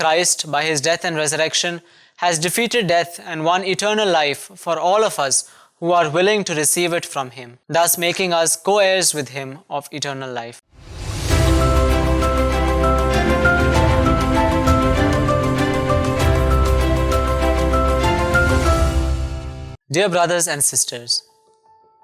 Christ, by His death and resurrection, has defeated death and won eternal life for all of us who are willing to receive it from Him, thus making us co-heirs with Him of eternal life. Dear brothers and sisters,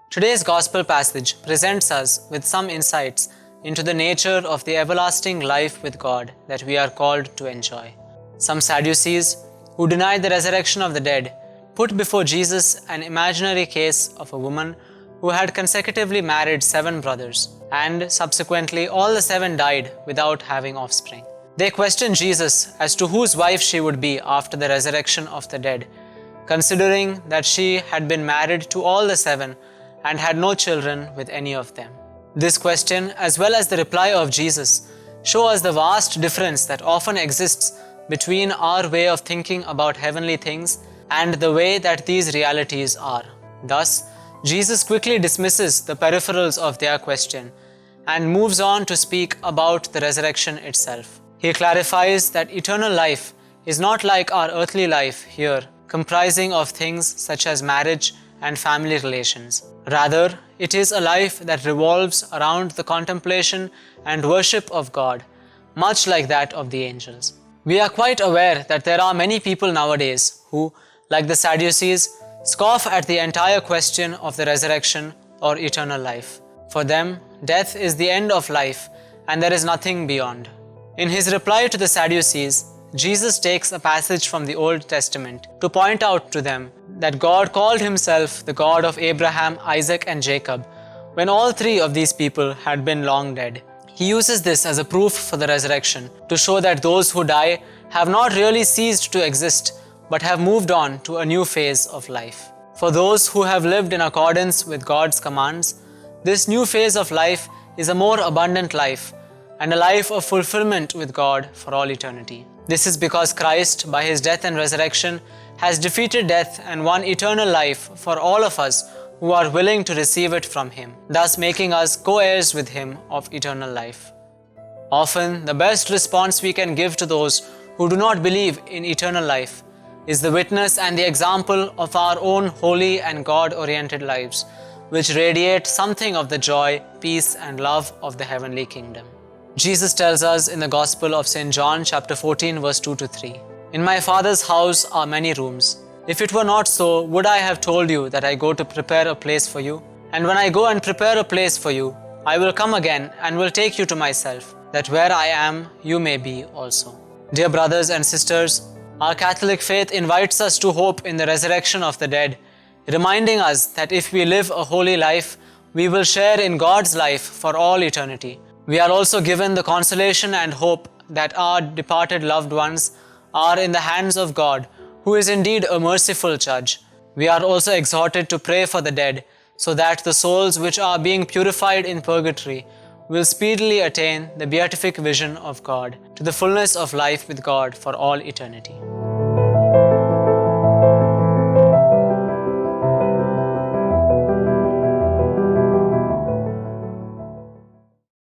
today's Gospel passage presents us with some insights into the nature of the everlasting life with God that we are called to enjoy. Some Sadducees, who denied the resurrection of the dead, put before Jesus an imaginary case of a woman who had consecutively married 7 brothers, and subsequently all the 7 died without having offspring. They questioned Jesus as to whose wife she would be after the resurrection of the dead, considering that she had been married to all the 7 and had no children with any of them. This question, as well as the reply of Jesus, show us the vast difference that often exists between our way of thinking about heavenly things and the way that these realities are. Thus, Jesus quickly dismisses the peripherals of their question and moves on to speak about the resurrection itself. He clarifies that eternal life is not like our earthly life here, comprising of things such as marriage and family relations. Rather, it is a life that revolves around the contemplation and worship of God, much like that of the angels. We are quite aware that there are many people nowadays who, like the Sadducees, scoff at the entire question of the resurrection or eternal life. For them, death is the end of life and there is nothing beyond. In His reply to the Sadducees, Jesus takes a passage from the Old Testament to point out to them that God called Himself the God of Abraham, Isaac, and Jacob when all 3 of these people had been long dead. He uses this as a proof for the resurrection to show that those who die have not really ceased to exist but have moved on to a new phase of life. For those who have lived in accordance with God's commands, this new phase of life is a more abundant life and a life of fulfillment with God for all eternity. This is because Christ, by His death and resurrection, has defeated death and won eternal life for all of us who are willing to receive it from Him, thus making us co-heirs with Him of eternal life. Often, the best response we can give to those who do not believe in eternal life is the witness and the example of our own holy and God-oriented lives, which radiate something of the joy, peace, and love of the heavenly kingdom. Jesus tells us in the Gospel of St. John chapter 14 verse 2-3, "In my Father's house are many rooms. If it were not so, would I have told you that I go to prepare a place for you? And when I go and prepare a place for you, I will come again and will take you to myself, that where I am, you may be also." Dear brothers and sisters, our Catholic faith invites us to hope in the resurrection of the dead, reminding us that if we live a holy life, we will share in God's life for all eternity. We are also given the consolation and hope that our departed loved ones are in the hands of God, who is indeed a merciful judge. We are also exhorted to pray for the dead, so that the souls which are being purified in purgatory will speedily attain the beatific vision of God, to the fullness of life with God for all eternity.